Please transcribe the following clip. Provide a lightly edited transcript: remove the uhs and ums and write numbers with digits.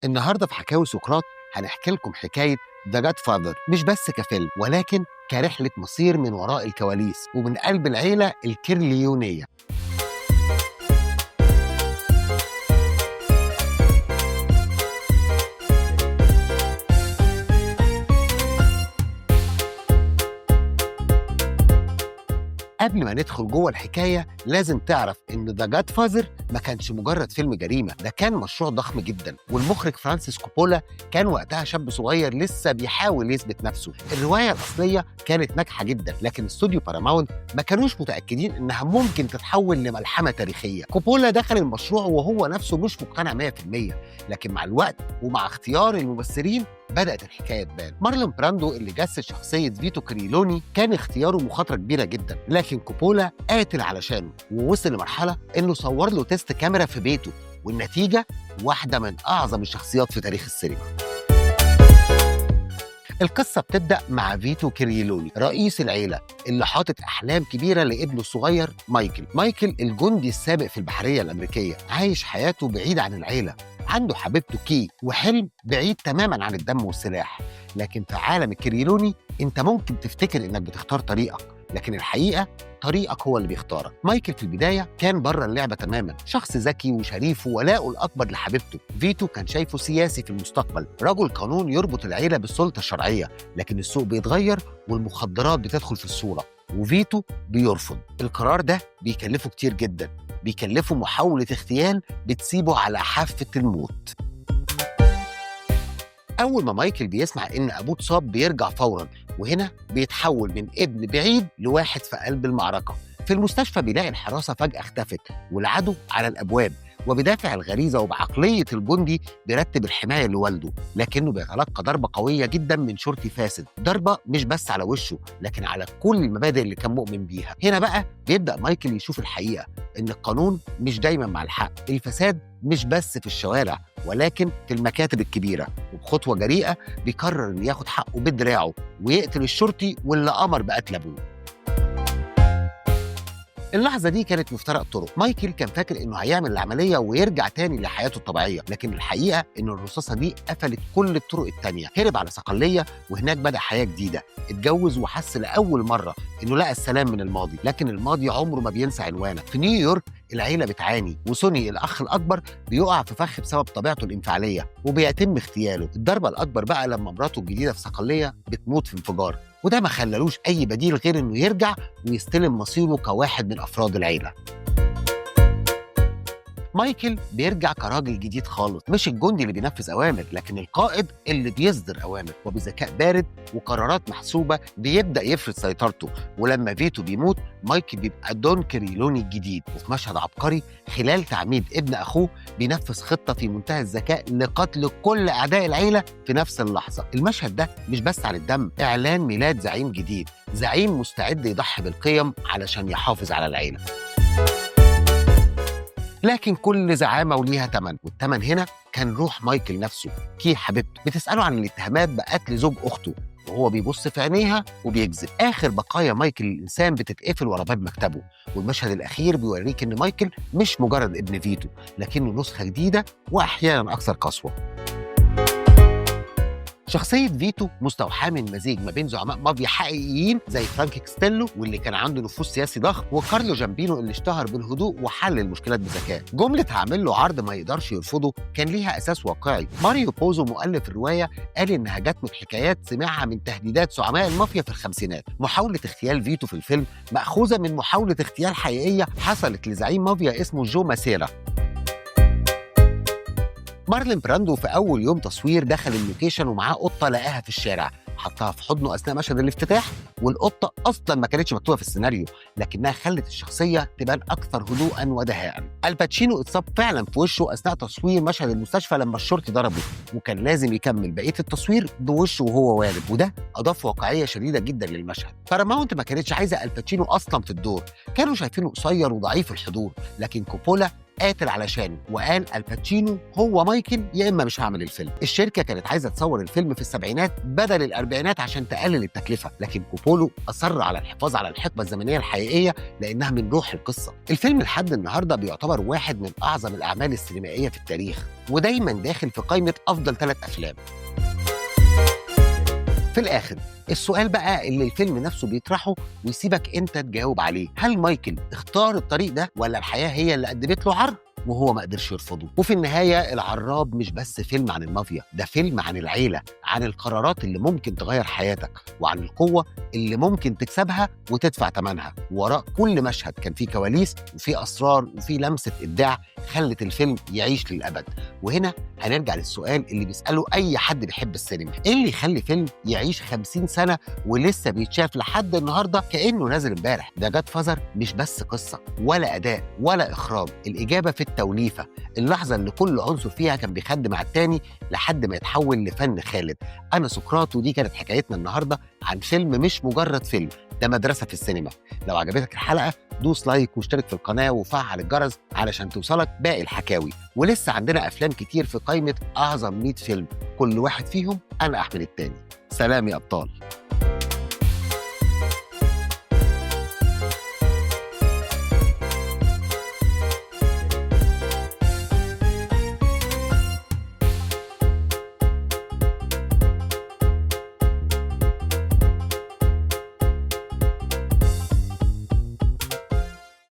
النهارده في حكاوي سقراط هنحكي لكم حكايه ذا جاد فاذر، مش بس كفيلم ولكن كرحله مصير من وراء الكواليس ومن قلب العيله الكيرليونيه. قبل ما ندخل جوه الحكايه لازم تعرف ان ذا جاد فازر ما كانش مجرد فيلم جريمه، ده كان مشروع ضخم جدا، والمخرج فرانسيس كوبولا كان وقتها شاب صغير لسه بيحاول يثبت نفسه. الروايه الاصليه كانت ناجحه جدا، لكن استوديو باراماونت ما كانوش متاكدين انها ممكن تتحول لملحمه تاريخيه. كوبولا دخل المشروع وهو نفسه مش مقتنع 100%، لكن مع الوقت ومع اختيار الممثلين بدأت الحكاية تبان. مارلون براندو اللي جسد شخصية فيتو كريلوني كان اختياره مخاطرة كبيرة جدا، لكن كوبولا قاتل علشانه ووصل لمرحلة إنه صور له تيست كاميرا في بيته، والنتيجة واحدة من أعظم الشخصيات في تاريخ السينما. القصة بتبدأ مع فيتو كريلوني رئيس العيلة اللي حاطط أحلام كبيرة لابنه الصغير مايكل. مايكل الجندي السابق في البحرية الأمريكية، عايش حياته بعيد عن العيلة، عنده حبيبته كي وحلم بعيد تماما عن الدم والسلاح. لكن في عالم الكريلوني انت ممكن تفتكر انك بتختار طريقك، لكن الحقيقة طريقك هو اللي بيختارك. مايكل في البداية كان بره اللعبة تماما، شخص ذكي وشريف وولاؤه الأكبر لحبيبته. فيتو كان شايفه سياسي في المستقبل، رجل قانون يربط العيلة بالسلطة الشرعية، لكن السوق بيتغير والمخدرات بتدخل في الصورة وفيتو بيرفض. القرار ده بيكلفه كتير جدا، بيكلفه محاولة اغتيال بتسيبه على حافة الموت. أول ما مايكل بيسمع إن أبوه اتصاب بيرجع فوراً، وهنا بيتحول من ابن بعيد لواحد في قلب المعركة. في المستشفى بيلاقي الحراسة فجأة اختفت والعدو على الأبواب، وبدافع الغريزة وبعقلية الجندي بيرتب الحماية لوالده، لكنه بيتلقى ضربة قوية جدا من شرطي فاسد، ضربة مش بس على وشه لكن على كل المبادئ اللي كان مؤمن بيها. هنا بقى بيبدأ مايكل يشوف الحقيقة، إن القانون مش دايما مع الحق، الفساد مش بس في الشوارع ولكن في المكاتب الكبيرة. وبخطوة جريئة بيقرر إنه ياخد حقه بدراعه ويقتل الشرطي واللي أمر بقتل أبوه. اللحظة دي كانت مفترق طرق. مايكل كان فاكر إنه هيعمل العملية ويرجع تاني لحياته الطبيعية، لكن الحقيقة إن الرصاصة دي قفلت كل الطرق التانية. هرب على صقلية وهناك بدأ حياة جديدة، اتجوز وحس لأول مرة إنه لقى السلام من الماضي، لكن الماضي عمره ما بينسى عنوانه. في نيويورك العيلة بتعاني، وسوني الأخ الأكبر بيقع في فخ بسبب طبيعته الانفعالية وبيتم اغتياله. الضربة الأكبر بقى لما مراته الجديدة في صقلية بتموت في انفجار، وده ما خلالوش أي بديل غير إنه يرجع ويستلم مصيره كواحد من أفراد العيلة. مايكل بيرجع كراجل جديد خالص، مش الجندي اللي بينفذ أوامر لكن القائد اللي بيصدر أوامر، وبذكاء بارد وقرارات محسوبة بيبدأ يفرض سيطرته. ولما فيتو بيموت مايكل بيبقى دون كريلوني الجديد، وفي مشهد عبقري خلال تعميد ابن أخوه بينفذ خطة في منتهى الذكاء لقتل كل أعداء العيلة في نفس اللحظة. المشهد ده مش بس عن الدم، إعلان ميلاد زعيم جديد، زعيم مستعد يضحي بالقيم علشان يحافظ على العيلة. لكن كل زعامة وليها تمن، والتمن هنا كان روح مايكل نفسه. كي حبيبته بتسأله عن الاتهامات بقتل زوج أخته وهو بيبص في عينيها وبيكذب. آخر بقايا مايكل الإنسان بتتقفل ورا باب مكتبه، والمشهد الأخير بيوريك إن مايكل مش مجرد ابن فيتو لكنه نسخة جديدة وأحيانا أكثر قسوة. شخصية فيتو مستوحاة من مزيج ما بين زعماء مافيا حقيقيين زي فرانك كاستيلو واللي كان عنده نفوذ سياسي ضخم، وكارلو جامبينو اللي اشتهر بالهدوء وحل المشكلات بذكاء. جملة هعمل له عرض ما يقدرش يرفضه كان ليها أساس واقعي. ماريو بوزو مؤلف الرواية قال إنها جت من حكايات سمعها من تهديدات زعماء المافيا في الخمسينات. محاولة اغتيال فيتو في الفيلم مأخوذة من محاولة اغتيال حقيقية حصلت لزعيم مافيا اسمه جو ماسيرا. مارلون براندو في أول يوم تصوير دخل اللوكيشن ومعاه قطة لقاها في الشارع، حطها في حضنه أثناء مشهد الافتتاح، والقطة أصلاً ما كانتش مكتوبة في السيناريو لكنها خلت الشخصية تبان أكثر هدوءاً ودهاءً. الباتشينو اتصاب فعلاً في وشه أثناء تصوير مشهد المستشفى لما الشرطي ضربه، وكان لازم يكمل بقية التصوير بوشه وهو وارد، وده أضاف واقعية شديدة جداً للمشهد. باراماونت ما كانتش عايزة الباتشينو أصلاً في الدور، كانوا شايفينه قصير وضعيف الحضور، لكن كوبولا قاتل علشانه، وقال الباتشينو هو مايكل يا اما مش هعمل الفيلم. الشركه كانت عايزه تصور الفيلم في السبعينات بدل الاربعينات عشان تقلل التكلفه، لكن كوبولو اصر على الحفاظ على الحقبه الزمنيه الحقيقيه لانها من روح القصه. الفيلم لحد النهارده بيعتبر واحد من اعظم الاعمال السينمائيه في التاريخ، ودايما داخل في قائمه افضل 3 افلام. في الآخر السؤال بقى اللي الفيلم نفسه بيطرحه ويسيبك أنت تجاوب عليه، هل مايكل اختار الطريق ده ولا الحياة هي اللي قدمت له عرض وهو ما قدرش يرفضه؟ وفي النهاية العراب مش بس فيلم عن المافيا، ده فيلم عن العيلة، عن القرارات اللي ممكن تغير حياتك، وعن القوة اللي ممكن تكسبها وتدفع ثمنها. وراء كل مشهد كان فيه كواليس وفيه أسرار وفيه لمسة إبداع خلت الفيلم يعيش للأبد. وهنا هنرجع للسؤال اللي بيسأله أي حد بيحب السينما، إيه اللي يخلي فيلم يعيش 50 سنة ولسه بيتشاف لحد النهاردة كأنه نازل امبارح؟ ده جاد فازر مش بس قصة ولا أداء ولا إخراج، الإجابة في التوليفة، اللحظة اللي كل عنصر فيها كان بيخدم على التاني لحد ما يتحول لفن خالد. أنا سقراط، ودي كانت حكايتنا النهاردة عن فيلم مش مجرد فيلم، ده مدرسة في السينما. لو عجبتك الحلقة دوس لايك واشترك في القناة وفعل الجرس علشان توصلك باقي الحكاوي. ولسه عندنا أفلام كتير في قائمة أعظم 100 فيلم، كل واحد فيهم أنا أحمد التاني. سلام يا أبطال.